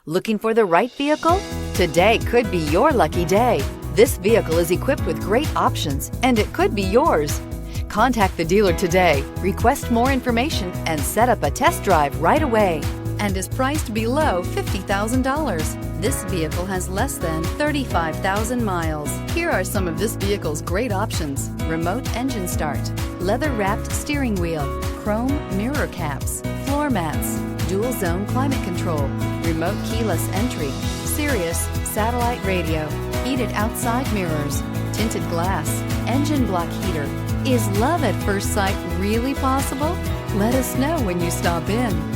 Looking for the right vehicle? Today could be your lucky day. This vehicle is equipped with great options, and it could be yours. Contact the dealer today, request more information, and set up a test drive right away. And is priced below $50,000. This vehicle has less than 35,000 miles. Here are some of this vehicle's great options: remote engine start, leather-wrapped steering wheel, chrome mirror caps, floor mats, dual zone climate control, remote keyless entry, Sirius satellite radio, heated outside mirrors, tinted glass, engine block heater. Is love at first sight really possible? Let us know when you stop in.